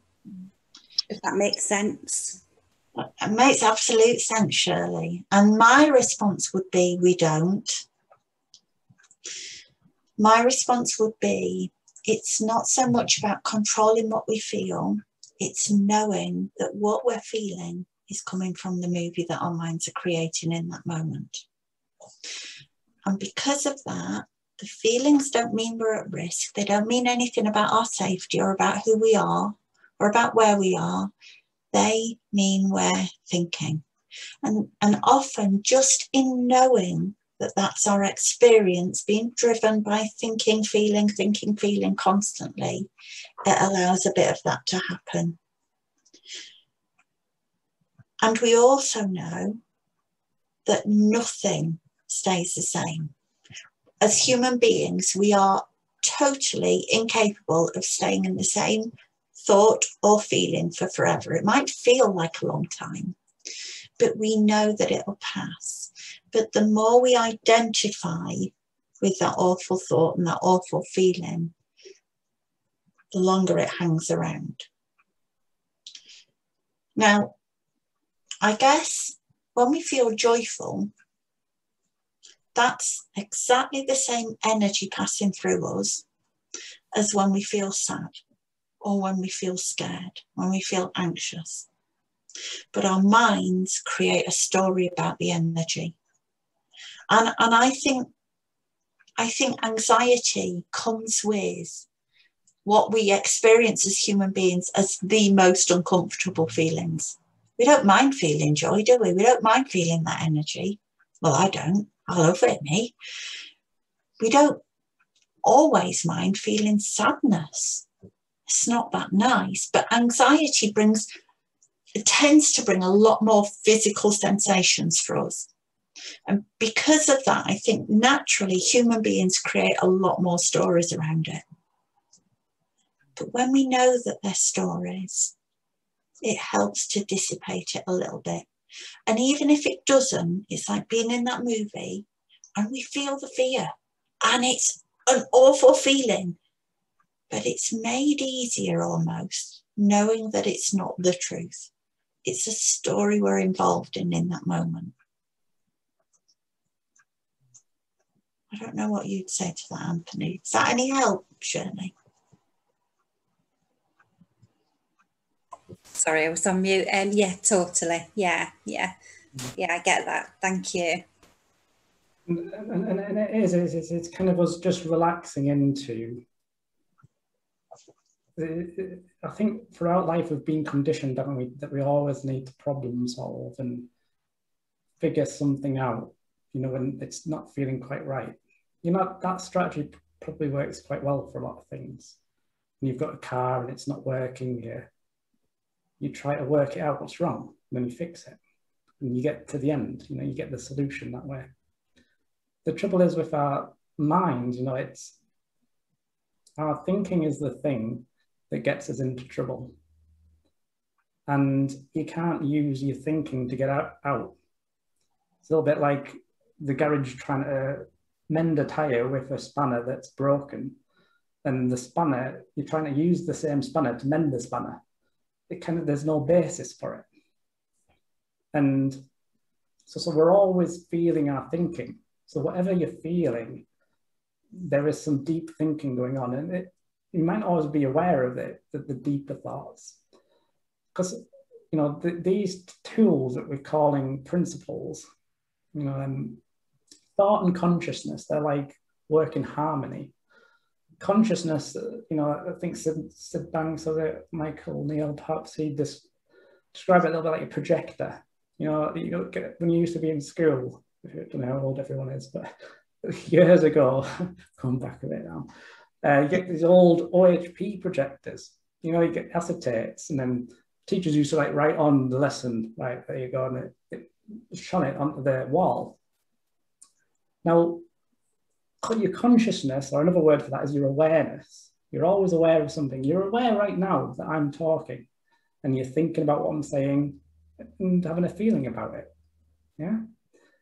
if that makes sense? It makes absolute sense, Shirley. And my response would be, we don't. My response would be, it's not so much about controlling what we feel, it's knowing that what we're feeling is coming from the movie that our minds are creating in that moment. And because of that, the feelings don't mean we're at risk. They don't mean anything about our safety or about who we are or about where we are. They mean we're thinking. And often just in knowing that that's our experience, being driven by thinking, feeling constantly, it allows a bit of that to happen. And we also know that nothing stays the same. As human beings, we are totally incapable of staying in the same thought or feeling for forever. It might feel like a long time, but we know that it will pass. But the more we identify with that awful thought and that awful feeling, the longer it hangs around. Now, I guess when we feel joyful, that's exactly the same energy passing through us as when we feel sad or when we feel scared, when we feel anxious. But our minds create a story about the energy. And I think anxiety comes with what we experience as human beings as the most uncomfortable feelings. We don't mind feeling joy, do we? We don't mind feeling that energy. Well, I don't. I love it, me. We don't always mind feeling sadness. It's not that nice. But anxiety tends to bring a lot more physical sensations for us. And because of that, I think naturally human beings create a lot more stories around it. But when we know that they're stories, it helps to dissipate it a little bit. And even if it doesn't, it's like being in that movie and we feel the fear. And it's an awful feeling, but it's made easier almost, knowing that it's not the truth. It's a story we're involved in that moment. I don't know what you'd say to that, Anthony. Is that any help, Shirley? Sorry, I was on mute. Yeah, totally. Yeah, I get that. Thank you. And it is, it's kind of us just relaxing into. I think throughout life we've been conditioned, haven't we, that we always need to problem solve and figure something out, you know, when it's not feeling quite right. You know, that strategy probably works quite well for a lot of things. When you've got a car and it's not working, you try to work it out what's wrong, and then you fix it. And you get to the end, you know, you get the solution that way. The trouble is with our minds, you know, our thinking is the thing that gets us into trouble. And you can't use your thinking to get out. It's a little bit like the garage trying to mend a tire with a spanner that's broken. And the spanner, you're trying to use the same spanner to mend the spanner. There's no basis for it. And so we're always feeling our thinking. So whatever you're feeling, there is some deep thinking going on. And you might always be aware of it, the deeper thoughts. Because, you know, these tools that we're calling principles, you know, thought and consciousness, they're like work in harmony. Consciousness, you know, I think Sid Banks or Michael Neal, perhaps he describe it a little bit like a projector. You know, when you used to be in school, I don't know how old everyone is, but years ago, come back a bit now, you get these old OHP projectors. You know, you get acetates, and then teachers used to like write on the lesson, right, there you go, and it shone it onto the wall. Now, your consciousness, or another word for that, is your awareness. You're always aware of something. You're aware right now that I'm talking, and you're thinking about what I'm saying and having a feeling about it. Yeah.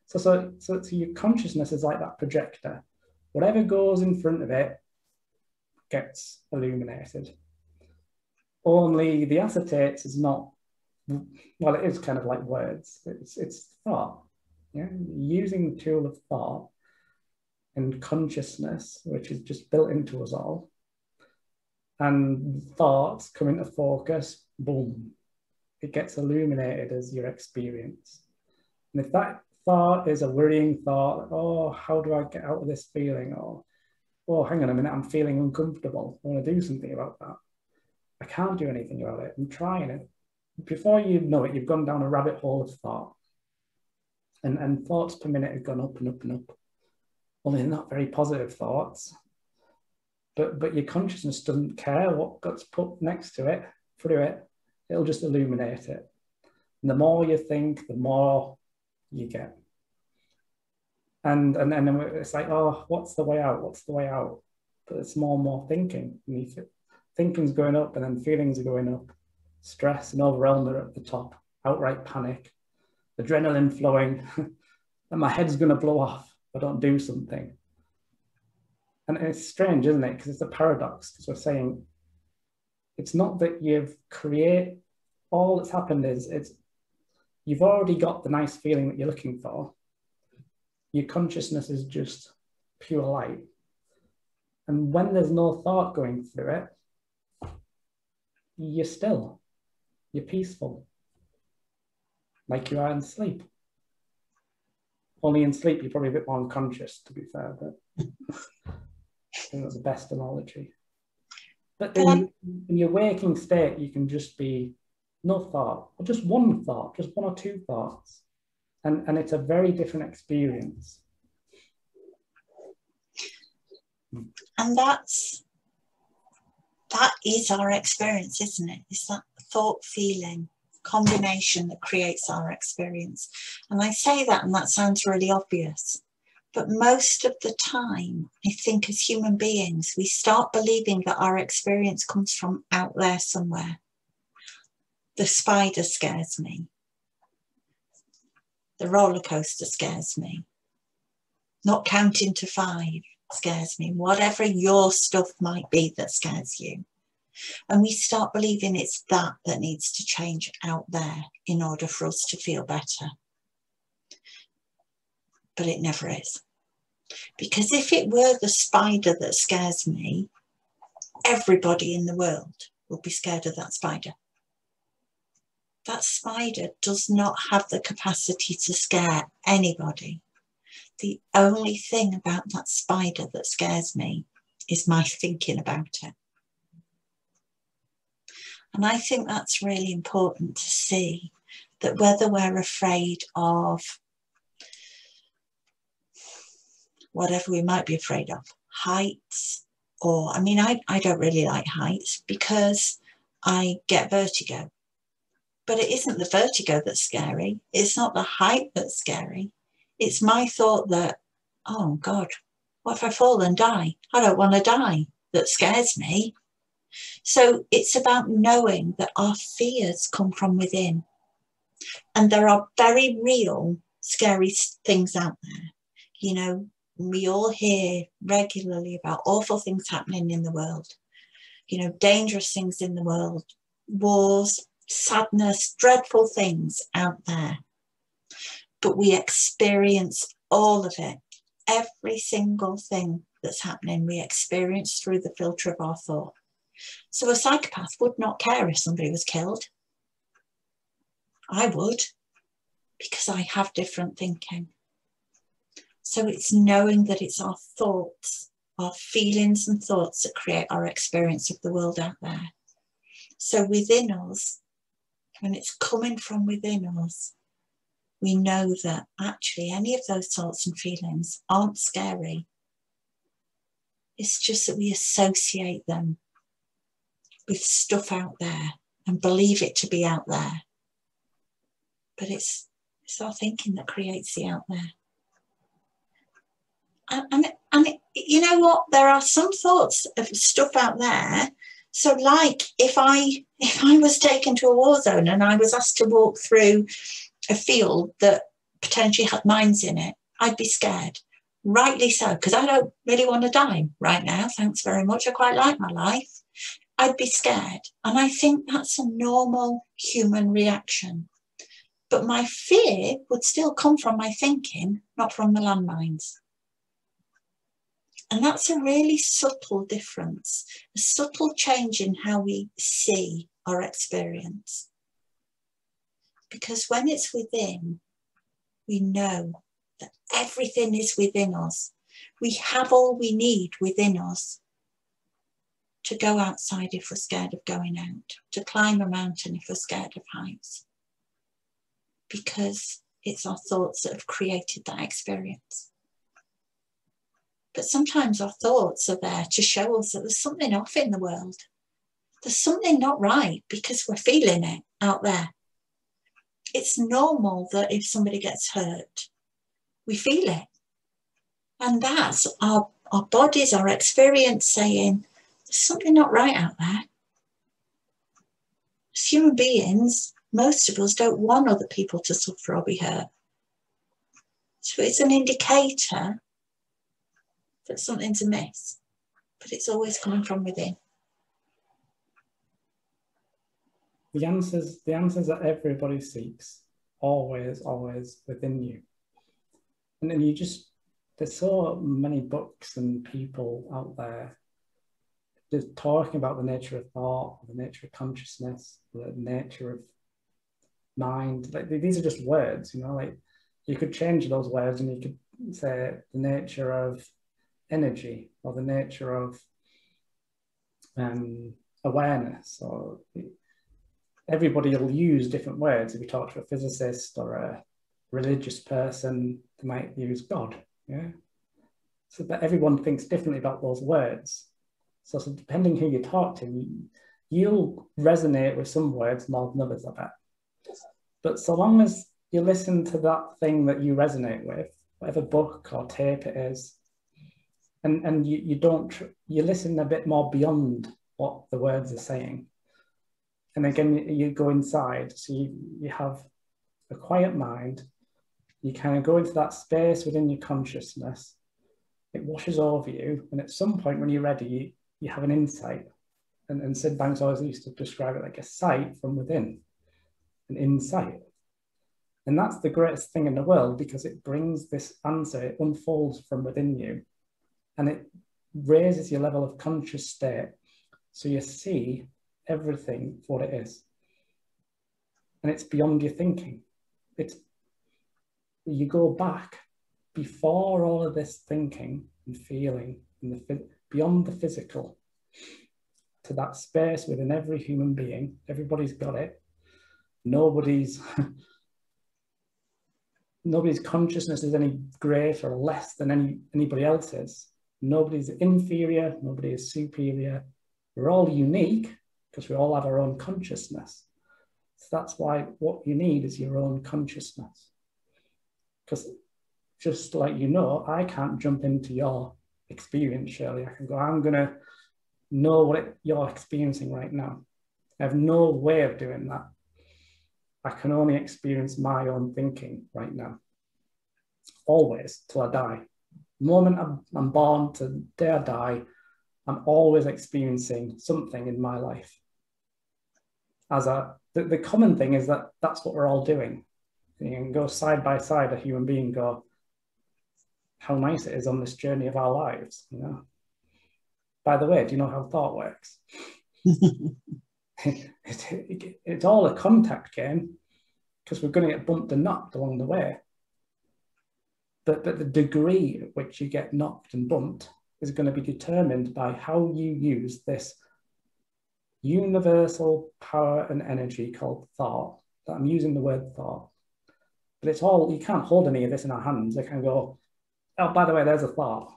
So your consciousness is like that projector. Whatever goes in front of it gets illuminated. Only the acetates is not, well, it is kind of like words. It's thought. Yeah. Using the tool of thought and consciousness, which is just built into us all, and thoughts come into focus, boom, it gets illuminated as your experience. And if that thought is a worrying thought, oh, how do I get out of this feeling? Or, oh, hang on a minute, I'm feeling uncomfortable. I want to do something about that. I can't do anything about it. I'm trying it. Before you know it, you've gone down a rabbit hole of thought. And thoughts per minute have gone up and up and up. Well, they're not very positive thoughts. But your consciousness doesn't care what gets put next to it, through it. It'll just illuminate it. And the more you think, the more you get. And then it's like, oh, what's the way out? What's the way out? But it's more and more thinking. Thinking's going up, and then feelings are going up. Stress and overwhelm are at the top. Outright panic. Adrenaline flowing. And my head's going to blow off if I don't do something. And it's strange, isn't it? Because it's a paradox. Because we're saying it's not that you've created, all that's happened is you've already got the nice feeling that you're looking for. Your consciousness is just pure light. And when there's no thought going through it, you're still, you're peaceful, like you are in sleep. Only in sleep, you're probably a bit more unconscious, to be fair, but I think that's the best analogy. But in your waking state, you can just be no thought, or just one thought, just one or two thoughts. And it's a very different experience. And that is our experience, isn't it? It's that thought feeling combination that creates our experience. And I say that, and that sounds really obvious. But most of the time, I think as human beings, we start believing that our experience comes from out there somewhere. The spider scares me. The roller coaster scares me. Not counting to 5 scares me. Whatever your stuff might be that scares you. And we start believing it's that needs to change out there in order for us to feel better. But it never is. Because if it were the spider that scares me, everybody in the world will be scared of that spider. That spider does not have the capacity to scare anybody. The only thing about that spider that scares me is my thinking about it. And I think that's really important to see, that whether we're afraid of whatever we might be afraid of, heights, or, I mean, I don't really like heights because I get vertigo. But it isn't the vertigo that's scary. It's not the height that's scary. It's my thought that, oh God, what if I fall and die? I don't want to die. that scares me. So it's about knowing that our fears come from within. And there are very real, scary things out there. You know, we all hear regularly about awful things happening in the world. You know, dangerous things in the world, wars, sadness, dreadful things out there. But we experience all of it. Every single thing that's happening, we experience through the filter of our thought. So a psychopath would not care if somebody was killed. I would, because I have different thinking. So it's knowing that it's our thoughts, our feelings and thoughts that create our experience of the world out there. So within us, when it's coming from within us, we know that actually any of those thoughts and feelings aren't scary. It's just that we associate them with stuff out there and believe it to be out there. But it's our thinking that creates the out there. And you know what? There are some thoughts of stuff out there. So like if I was taken to a war zone and I was asked to walk through a field that potentially had mines in it, I'd be scared. Rightly so, because I don't really want to die right now. Thanks very much. I quite like my life. I'd be scared. And I think that's a normal human reaction. But my fear would still come from my thinking, not from the landmines. And that's a really subtle difference, a subtle change in how we see our experience. Because when it's within, we know that everything is within us. We have all we need within us to go outside if we're scared of going out, to climb a mountain if we're scared of heights. Because it's our thoughts that have created that experience. But sometimes our thoughts are there to show us that there's something off in the world. There's something not right because we're feeling it out there. It's normal that if somebody gets hurt, we feel it. And that's our bodies, our experience saying, there's something not right out there. As human beings, most of us don't want other people to suffer or be hurt. So it's an indicator that something's amiss, but it's always coming from within. The answers that everybody seeks, always within you. And then there's so many books and people out there just talking about the nature of thought, the nature of consciousness, the nature of mind. Like these are just words, you know, like you could change those words and you could say the nature of energy or the nature of awareness, or everybody will use different words. If you talk to a physicist or a religious person, they might use God, yeah. So that everyone thinks differently about those words. So depending who you talk to, you'll resonate with some words more than others, I bet. But so long as you listen to that thing that you resonate with, whatever book or tape it is, and you listen a bit more beyond what the words are saying. And again, you go inside, so you have a quiet mind, you kind of go into that space within your consciousness, it washes over you, and at some point when you're ready, you have an insight. And Sid Banks always used to describe it like a sight from within, an insight. And that's the greatest thing in the world, because it brings this answer, it unfolds from within you, and it raises your level of conscious state, so you see everything for what it is. And it's beyond your thinking. You go back before all of this thinking and feeling, and beyond the physical, to that space within every human being. Everybody's got it. Nobody's consciousness is any greater or less than anybody else's. Nobody's inferior, nobody is superior. We're all unique because we all have our own consciousness. So that's why what you need is your own consciousness. Because just like, I can't jump into your experience, Shirley. I can go, I'm going to know what you're experiencing right now. I have no way of doing that. I can only experience my own thinking right now. Always, till I die. The moment I'm born to the day I die, I'm always experiencing something in my life. The common thing is that that's what we're all doing. You can go side by side, a human being, go, how nice it is on this journey of our lives, you know. By the way, do you know how thought works? It's all a contact game, because we're going to get bumped and knocked along the way. But the degree at which you get knocked and bumped is going to be determined by how you use this universal power and energy called thought. That I'm using the word thought. But it's all, you can't hold any of this in our hands. They can go, oh, by the way, there's a thought.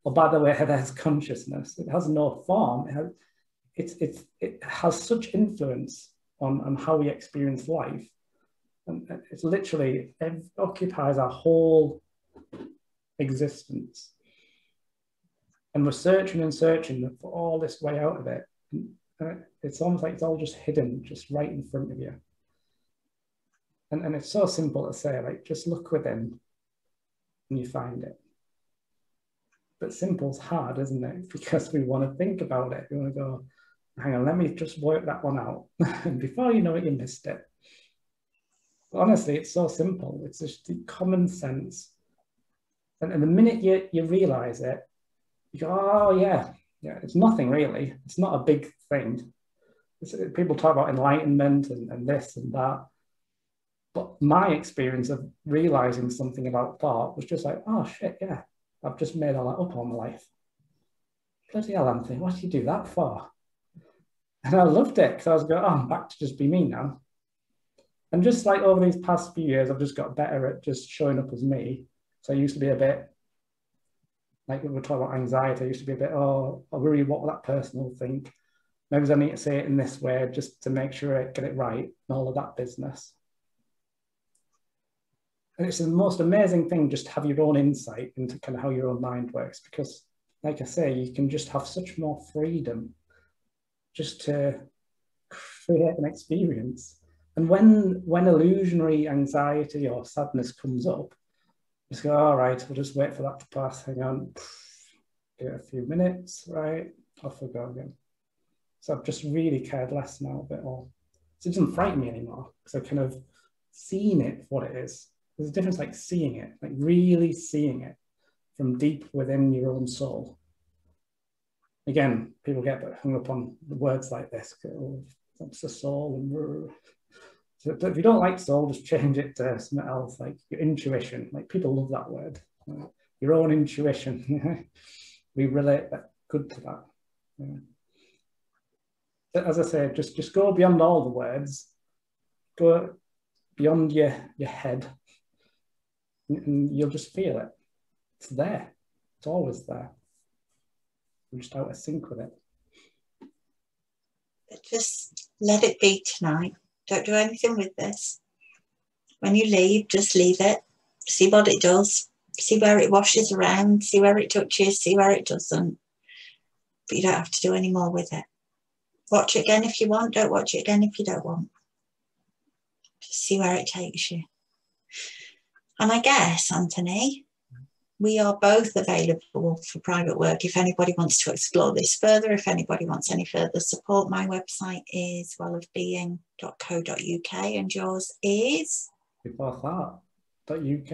Or by the way, there's consciousness. It has no form. It has such influence on how we experience life. And it's literally, it occupies our whole existence. And we're searching and searching for all this way out of it. And it's almost like it's all just hidden, just right in front of you. And it's so simple to say, like, just look within and you find it. But simple's hard, isn't it? Because we want to think about it. We want to go, hang on, let me just work that one out. And before you know it, you missed it. But honestly, it's so simple. It's just the common sense. And the minute you realize it, you go, oh, yeah, it's nothing really. It's not a big thing. People talk about enlightenment and this and that. But my experience of realizing something about thought was just like, oh, shit, yeah, I've just made all that up all my life. Bloody hell, Anthony, what do you do that for? And I loved it, because I was going, oh, I'm back to just be me now. And just like over these past few years, I've just got better at just showing up as me. So I used to be a bit, like we were talking about anxiety, I used to be a bit, oh, I worry what that person will think. Maybe I need to say it in this way just to make sure I get it right and all of that business. And it's the most amazing thing just to have your own insight into kind of how your own mind works, because like I say, you can just have such more freedom just to create an experience. And when illusionary anxiety or sadness comes up, just go, all right, we'll just wait for that to pass. Hang on, give it a few minutes, right? Off we go again. So I've just really cared less now a bit more. So it doesn't frighten me anymore, because I've kind of seen it for what it is. There's a difference, like seeing it, like really seeing it from deep within your own soul. Again, people get hung up on the words like this. Oh, that's the soul. And so if you don't like soul, just change it to something else, like your intuition. Like, people love that word. Your own intuition. We relate that good to that. Yeah. But as I say, just go beyond all the words. Go beyond your head. And you'll just feel it. It's there. It's always there. We're just out of sync with it. But just let it be tonight. Don't do anything with this. When you leave, just leave it. See what it does. See where it washes around. See where it touches. See where it doesn't. But you don't have to do any more with it. Watch it again if you want. Don't watch it again if you don't want. Just see where it takes you. And I guess, Anthony, we are both available for private work if anybody wants to explore this further, if anybody wants any further support. My website is wellofbeing.co.uk and yours is? Before that, .uk.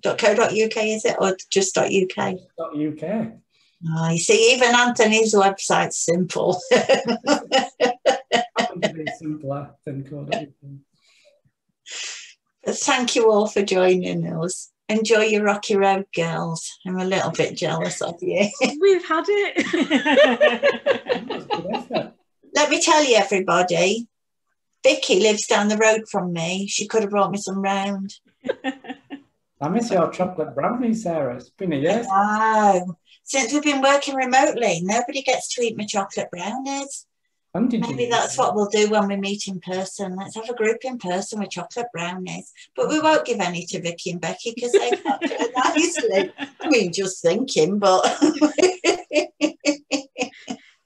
.co.uk, is it? Or just .uk? .uk. Oh, you see, even Anthony's website's simple. Happen to be simpler than .uk. Thank you all for joining us. Enjoy your rocky road, girls. I'm a little bit jealous of you. We've had it. Let me tell you, everybody, Vicky lives down the road from me. She could have brought me some round. I miss your chocolate brownie, Sarah. It's been a year. Wow. Since we've been working remotely, nobody gets to eat my chocolate brownies. Maybe that's what we'll do when we meet in person. Let's have a group in person with chocolate brownies. But we won't give any to Vicky and Becky because they can't do it nicely. I mean, just thinking, but...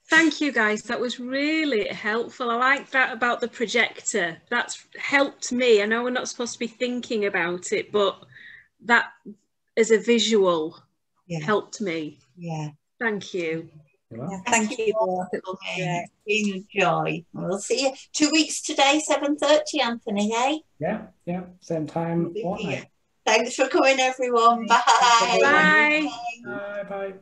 Thank you, guys. That was really helpful. I like that about the projector. That's helped me. I know we're not supposed to be thinking about it, but that as a visual helped me. Yeah. Thank you. Yeah, thank you both. It's been a joy. We'll see you 2 weeks today, 7:30, Anthony, eh? Yeah, same time. Thanks for coming, everyone. Bye. Bye. Bye.